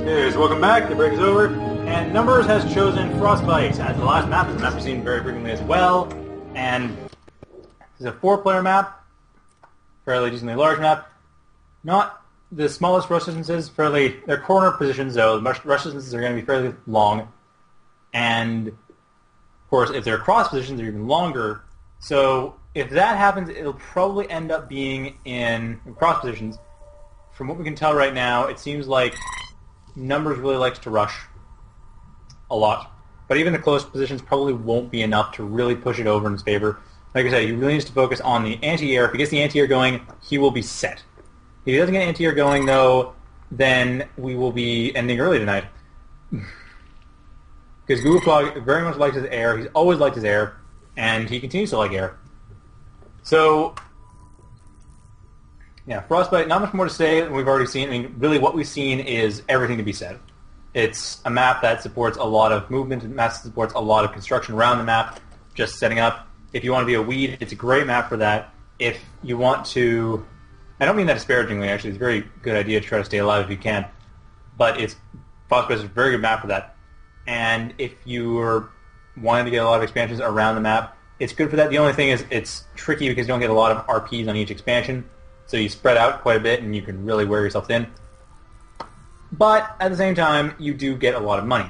Okay, so welcome back. The break is over, and Numbers has chosen Frostbite as the last map. It's a map we've seen very frequently as well, and this is a 4-player map, fairly decently large map. Not the smallest rush distances, they're corner positions though. The rush distances are going to be fairly long, and of course if they're cross positions, they're even longer. So if that happens, it'll probably end up being in cross positions. From what we can tell right now, it seems like Numbers really likes to rush a lot. But even the close positions probably won't be enough to really push it over in his favor. Like I said, he really needs to focus on the anti-air. If he gets the anti-air going, he will be set. If he doesn't get anti-air going, though, then we will be ending early tonight. Because GoogleFrog very much likes his air. He's always liked his air, and he continues to like air. So, yeah, Frostbite, not much more to say than we've already seen. I mean, really what we've seen is everything to be said. It's a map that supports a lot of movement. A map that supports a lot of construction around the map, just setting up. If you want to be a weed, it's a great map for that. If you want to... I don't mean that disparagingly, actually. It's a very good idea to try to stay alive if you can. But Frostbite is a very good map for that. And if you're wanting to get a lot of expansions around the map, it's good for that. The only thing is it's tricky because you don't get a lot of RPs on each expansion. So you spread out quite a bit and you can really wear yourself thin. But at the same time, you do get a lot of money.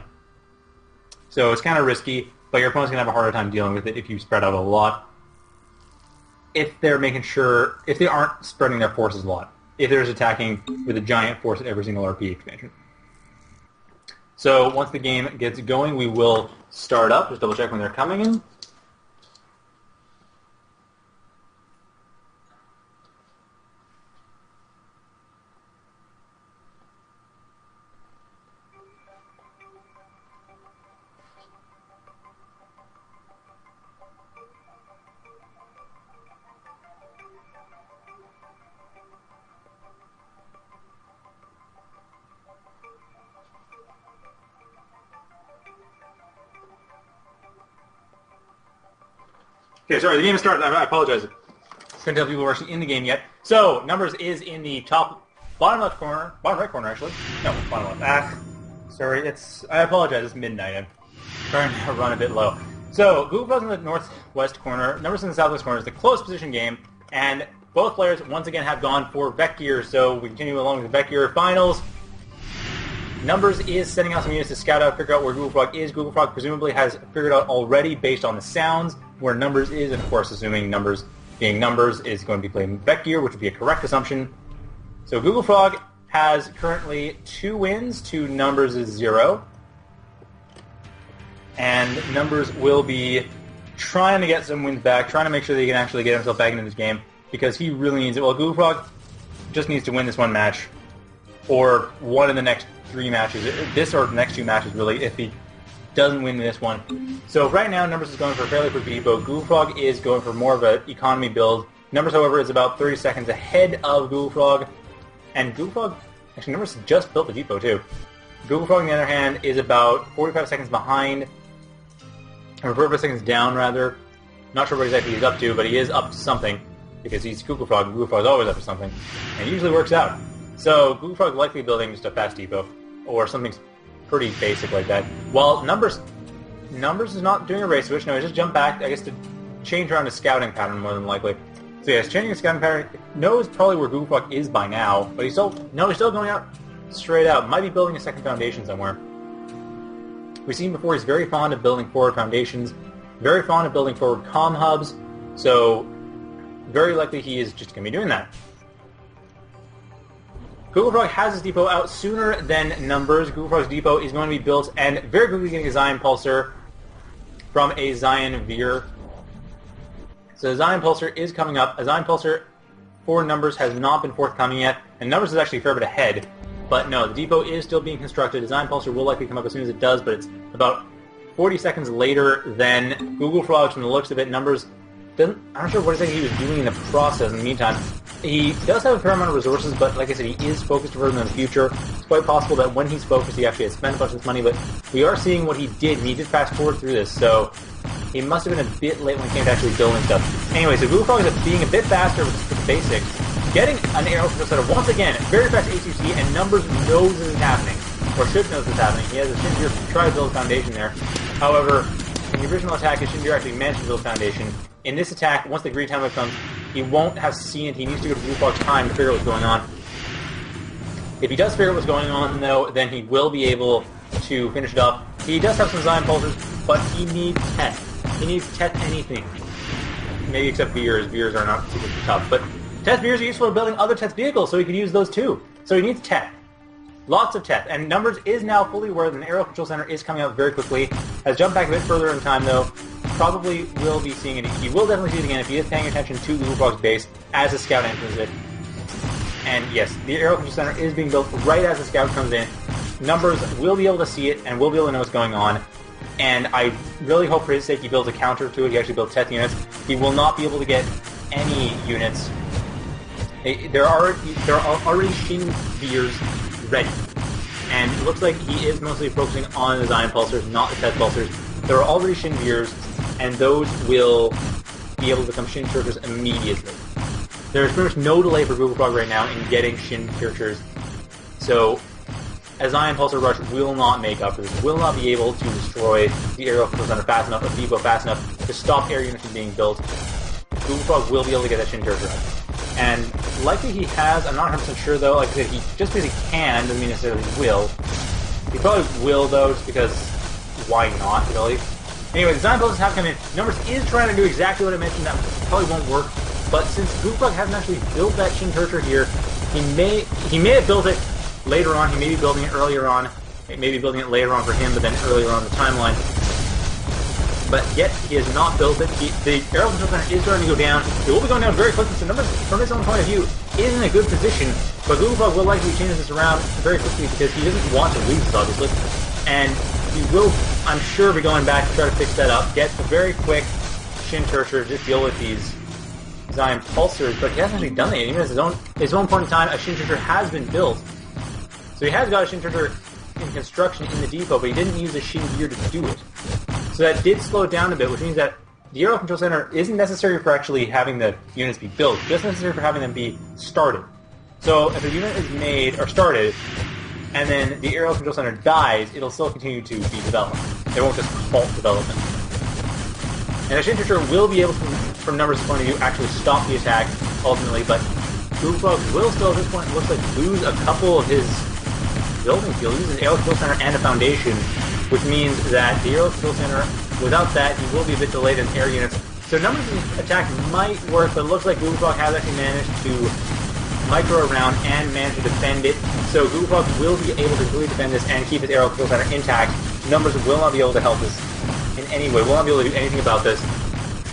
So it's kind of risky, but your opponent's going to have a harder time dealing with it if you spread out a lot. If they aren't spreading their forces a lot. If they're just attacking with a giant force at every single RP expansion. So once the game gets going, we will start up. Just double check when they're coming in. Okay, sorry, the game has started. I apologize. Couldn't tell people were actually in the game yet. So, Numbers is in the bottom left corner, bottom right corner actually. No, bottom left. Sorry, I apologize, it's midnight. I'm trying to run a bit low. So, GoogleFrog's in the northwest corner, Numbers in the southwest corner. It's the close position game, and both players once again have gone for Vecgir, so we continue along with the Vecgir finals. Numbers is sending out some units to scout out, figure out where GoogleFrog is. GoogleFrog presumably has figured out already, based on the sounds, where Numbers is, and of course, assuming Numbers being Numbers is going to be playing Vecgir, which would be a correct assumption. So GoogleFrog has currently 2 wins to Numbers' 0. And Numbers will be trying to get some wins back, trying to make sure that he can actually get himself back into this game, because he really needs it. Well, GoogleFrog just needs to win this one match, or one of the next 3 matches. This or the next 2 matches, really, if he doesn't win this one. So right now, Numbers is going for a fairly quick depot. GoogleFrog is going for more of an economy build. Numbers, however, is about 30 seconds ahead of GoogleFrog. And GoogleFrog... Actually, Numbers just built the depot, too. GoogleFrog, on the other hand, is about 45 seconds behind. Or 45 seconds down, rather. Not sure what exactly he's up to, but he is up to something. Because he's GoogleFrog, and GoogleFrog is always up to something. And it usually works out. So GoogleFrog is likely building just a fast depot. Or something pretty basic like that. While Numbers is not doing a race switch. No, he just jumped back, I guess, to change around his scouting pattern more than likely. So yes, changing his scouting pattern. Knows probably where GoogleFrog is by now, but he's still going out straight out. Might be building a second foundation somewhere. We've seen before he's very fond of building forward foundations, very fond of building forward comm hubs. So very likely he is just going to be doing that. GoogleFrog has his depot out sooner than Numbers. GoogleFrog's depot is going to be built and very quickly getting a Zion Pulsar from a Zion Veer. So the Zion Pulsar is coming up. A Zion Pulsar for Numbers has not been forthcoming yet, and Numbers is actually a fair bit ahead. But no, the depot is still being constructed. The Zion Pulsar will likely come up as soon as it does, but it's about 40 seconds later than GoogleFrog. From the looks of it, Numbers I'm not sure what exactly he was doing in the process in the meantime. He does have a fair amount of resources, but like I said, he is focused further in the future. It's quite possible that when he's focused, he actually has spent a bunch of this money, but we are seeing what he did, and he did fast forward through this, so he must have been a bit late when it came to actually building stuff. Anyway, so GoogleFrog is being a bit faster with the basics, getting an aerial setup once again, very fast HCC, and Numbers knows this is happening. or should know this is happening. He has a Shindir to try to build a foundation there. However, in the original attack, his Shindir actually managed to build a foundation. In this attack, once the green time limit comes, he won't have seen it. He needs to go to GoogleFrog's time to figure out what's going on. If he does figure out what's going on, though, then he will be able to finish it up. He does have some Zion Pulsers, but he needs Teth. He needs Teth anything. Maybe except Veers. Veers are not super tough. But Teth Veers are useful for building other Teth vehicles, so he could use those too. So he needs Teth. Lots of Teth. And Numbers is now fully aware that an Aerial Control Center is coming out very quickly. Has jumped back a bit further in time, though. Probably will be seeing it. He will definitely see it again if he is paying attention to GoogleFrog's base as the scout enters it. And yes, the Aerial Control Center is being built right as the scout comes in. Numbers will be able to see it and will be able to know what's going on. And I really hope for his sake he builds a counter to it. He actually builds Teth units. He will not be able to get any units. There are already Shin Veers ready. And it looks like he is mostly focusing on the Zion Pulsers, not the Teth Pulsers. There are already Shin Veers, and those will be able to become Shin Churchers immediately. There's pretty much no delay for GoogleFrog right now in getting Shin Churchers. So a Zion Pulsar Rush will not make up for this, will not be able to destroy the Aerial Control Center fast enough, or depot fast enough to stop air units from being built. GoogleFrog will be able to get that Shin Churcher out. And likely he has, I'm not 100% sure though, like I said, he just because he can doesn't mean necessarily will. He probably will though, just because why not, really? Anyway, the Zion Pulsers have come in. Numbers is trying to do exactly what I mentioned, that probably won't work. But since GoogleFrog hasn't actually built that Shin Churcher here, he may have built it later on, he may be building it earlier on, it may be building it later on for him, but then earlier on in the timeline. But yet, he has not built it. The Aerial Control Center is starting to go down. It will be going down very quickly, so Numbers, from his own point of view, is in a good position. But GoogleFrog will likely change this around very quickly because he doesn't want to lose this, obviously. And he will, I'm sure, be going back to try to fix that up, get a very quick Shin Churcher, just deal with these Zion Pulsers, but he hasn't actually done it. Even at his own point in time, a Shin Churcher has been built. So he has got a Shin Churcher in construction in the depot, but he didn't use a Shin Gear to do it. So that did slow it down a bit, which means that the Aerial Control Center isn't necessary for actually having the units be built, just necessary for having them be started. So if a unit is made, or started, and then the Aerial Control Center dies, it'll still continue to be developed. It won't just halt development. And a Shin Churcher will be able to, from Numbers' point of view, actually stop the attack, ultimately, but GoogleFrog will still, at this point, it looks like, lose a couple of his buildings. He'll lose his Aerial Control Center and a foundation, which means that the Aerial Control Center, without that, he will be a bit delayed in air units. So Numbers' attack might work, but it looks like GoogleFrog has actually managed to micro around and manage to defend it. So GoogleFrog will be able to really defend this and keep his Aerial Control Center intact. Numbers will not be able to help this in any way, will not be able to do anything about this.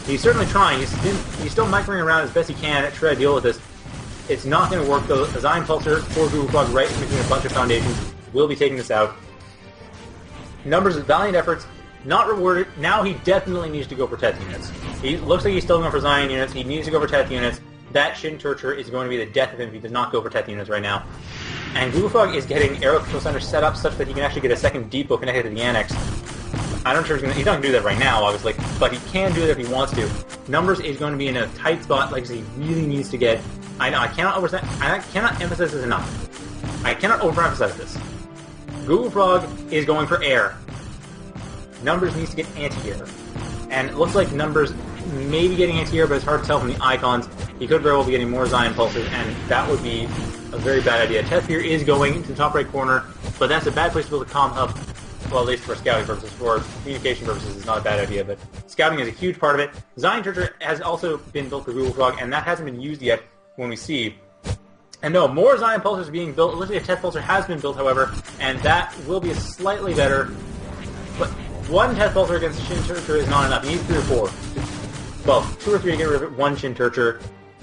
He's certainly trying. He's still microing around as best he can to try to deal with this. It's not going to work, though. A Zion Pulsar for GoogleFrog right in between a bunch of foundations will be taking this out. Numbers' valiant efforts, not rewarded. Now he definitely needs to go for Teth units. He looks like he's still going for Zion units. He needs to go for Teth units. That Shin Churcher is going to be the death of him if he does not go for Teth units right now. And GoogleFrog is getting Aerial Control Center set up such that he can actually get a second depot connected to the Annex. I'm not sure he's not going to do that right now, obviously, but he can do it if he wants to. Numbers is going to be in a tight spot, like I said, he really needs to get. I know, I cannot emphasize this enough. I cannot overemphasize this. GoogleFrog is going for air. Numbers needs to get anti-air. And it looks like Numbers may be getting anti-air, but it's hard to tell from the icons. He could very well be getting more Zion Pulsers, and that would be a very bad idea. Teth here is going to the top right corner, but that's a bad place to build a comm hub. Well, at least for scouting purposes. For communication purposes, it's not a bad idea, but scouting is a huge part of it. Zion Churcher has also been built for GoogleFrog, and that hasn't been used yet when we see. And no, more Zion Pulsers are being built. It looks like a Teth Pulsar has been built, however, and that will be slightly better. But one Teth Pulsar against a Shin Churcher is not enough. You need 3 or 4. Well, 2 or 3 to get rid of one Shin Churcher.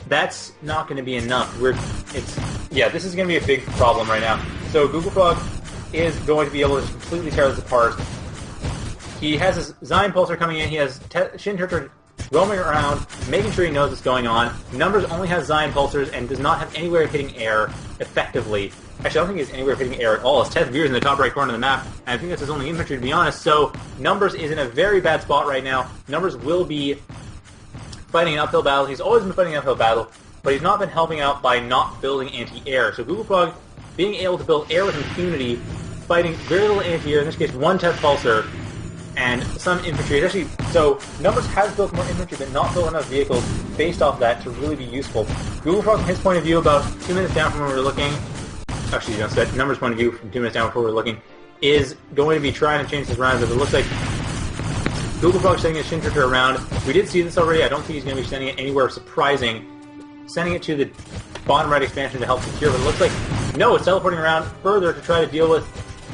That's not going to be enough. This is going to be a big problem right now. So GoogleFrog is going to be able to just completely tear this apart. He has his Zion Pulsar coming in. He has Shin Churcher roaming around, making sure he knows what's going on. Numbers only has Zion Pulsars and does not have any way of hitting air effectively. Actually, I don't think he has any way of hitting air at all. His Teth Veer is in the top right corner of the map, and I think that's his only infantry, to be honest. So Numbers is in a very bad spot right now. Numbers will be fighting an uphill battle. He's always been fighting an uphill battle, but he's not been helping out by not building anti-air. So GoogleFrog being able to build air with impunity fighting very little anti-air, in this case one Teth Pulsar, and some infantry. It's actually, so Numbers has built more infantry, but not built enough vehicles based off that to really be useful. GoogleFrog, from his point of view, about 2 minutes down from where we were looking, actually, no, so Numbers' point of view from 2 minutes down before we were looking, is going to be trying to change this around, but it looks like GoogleFrog sending his Shin-Turtle around. We did see this already. I don't think he's going to be sending it anywhere surprising. Sending it to the bottom right expansion to help secure, but it looks like, no, it's teleporting around further to try to deal with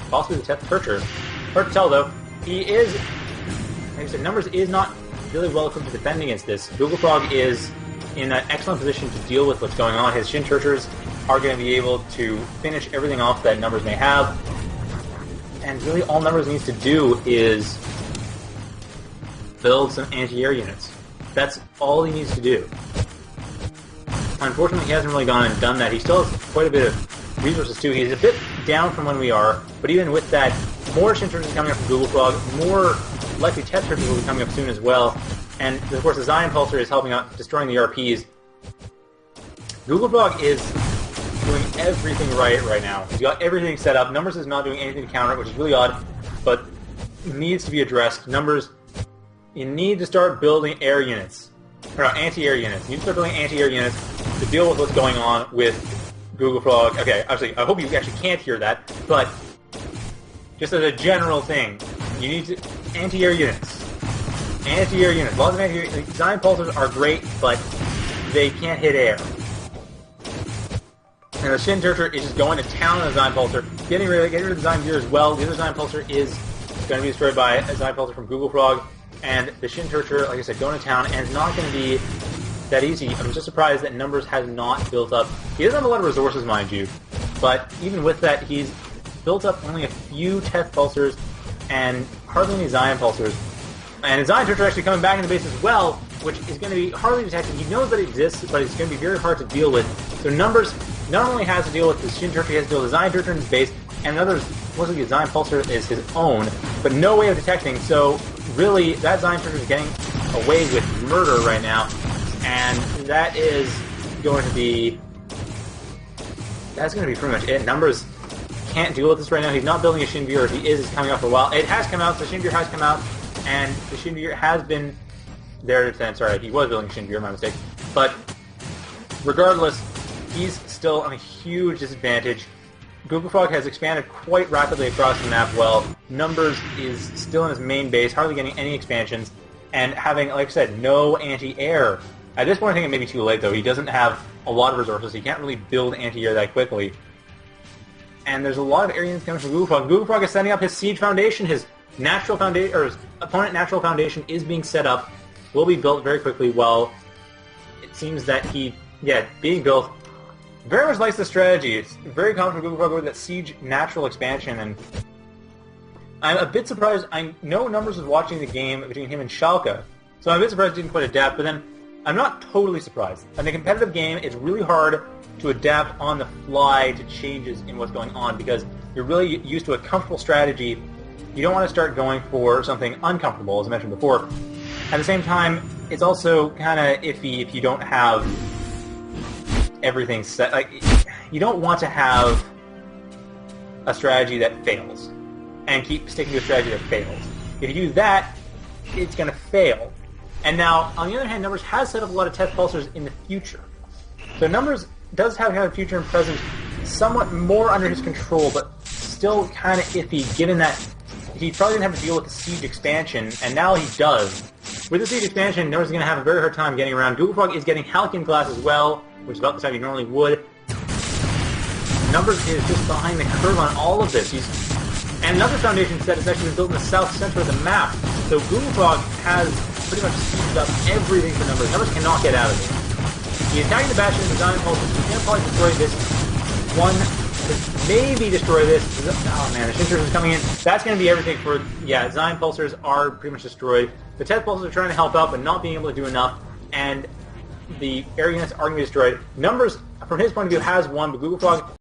possibly the Teth Torture. Hard to tell, though. He is, like I said, Numbers is not really well equipped to defend against this. GoogleFrog is in an excellent position to deal with what's going on. His Shin-Turtures are going to be able to finish everything off that Numbers may have. And really all Numbers needs to do is build some anti-air units. That's all he needs to do. Unfortunately, he hasn't really gone and done that. He still has quite a bit of resources too. He's a bit down from when we are, but even with that, more Shin-Turtles coming up from GoogleFrog, more likely Teth Turtles will be coming up soon as well. And of course, the Zion Pulsar is helping out destroying the RPs. GoogleFrog is doing everything right now. He's got everything set up. Numbers is not doing anything to counter it, which is really odd, but needs to be addressed. Numbers, you need to start building air units. Or no, anti-air units. You need to start building anti-air units to deal with what's going on with GoogleFrog. Okay, actually, I hope you actually can't hear that, but just as a general thing, you need to anti-air units. Anti-air units. Lots of anti-air units. Zion Pulsars are great, but they can't hit air. And the Shin-Turtle is just going to town on the Zion Pulsar, getting rid of the Zion Gear as well. The other Zion Pulsar is going to be destroyed by a Zion Pulsar from GoogleFrog. And the Shin-Turtle, like I said, going to town, and it's not going to be that easy. I'm just surprised that Numbers has not built up. He doesn't have a lot of resources, mind you, but even with that, he's built up only a few Teth Pulsars and hardly any Zion Pulsars. And Zion Turtle actually coming back into base as well, which is going to be hardly detected. He knows that it exists, but it's going to be very hard to deal with. So Numbers not only has to deal with the Shin-Turtle, he has to deal with the Zion Turtle in his base, and another, looks like the Zion Pulsar is his own, but no way of detecting. So really, that Zion Turtle is getting away with murder right now, and that is going to be, that's going to be pretty much it. Numbers can't deal with this right now. He's not building a Shin Gear. If he is, it's coming out for a while. It has come out. The Shin Gear has come out, and the Shin Gear has been there to defend. Sorry, he was building a Shin Gear, my mistake. But regardless, he's still on a huge disadvantage. GoogleFrog has expanded quite rapidly across the map. Well, Numbers is still in his main base, hardly getting any expansions, and having, like I said, no anti-air. At this point, I think it may be too late, though. He doesn't have a lot of resources. He can't really build anti-air that quickly. And there's a lot of air units coming from GoogleFrog. GoogleFrog is setting up his siege foundation. His natural foundation, or his opponent natural foundation, is being set up. Will be built very quickly. While it seems that he, being built, very much likes the strategy. It's very common for GoogleFrog with that siege natural expansion, and I'm a bit surprised. I know Numbers was watching the game between him and Schalke, so I'm a bit surprised he didn't quite adapt, but then I'm not totally surprised. In a competitive game, it's really hard to adapt on the fly to changes in what's going on, because you're really used to a comfortable strategy. You don't want to start going for something uncomfortable, as I mentioned before. At the same time, it's also kind of iffy if you don't have everything set. Like, you don't want to have a strategy that fails and keep sticking to a strategy that fails. If you do that, it's going to fail. And now, on the other hand, Numbers has set up a lot of Teth Pulsars in the future. So Numbers does have kind of future and present somewhat more under his control, but still kind of iffy, given that he probably didn't have to deal with the siege expansion, and now he does. With the siege expansion, Numbers is going to have a very hard time getting around. GoogleFrog is getting Halcyon class as well, which is about the time he normally would. Numbers is just behind the curve on all of this. And another foundation set is actually been built in the south center of the map. So GoogleFrog has pretty much seized up everything for Numbers. Numbers cannot get out of it. He's attacking the Bastion and the Zion Pulse. He's going to probably destroy this one. Maybe destroy this. Oh man, the Shin-Turtle is coming in. That's going to be everything for, Zion Pulsars are pretty much destroyed. The Teth Pulsars are trying to help out, but not being able to do enough. And the air units are going to be destroyed. Numbers, from his point of view, has won, but GoogleFrog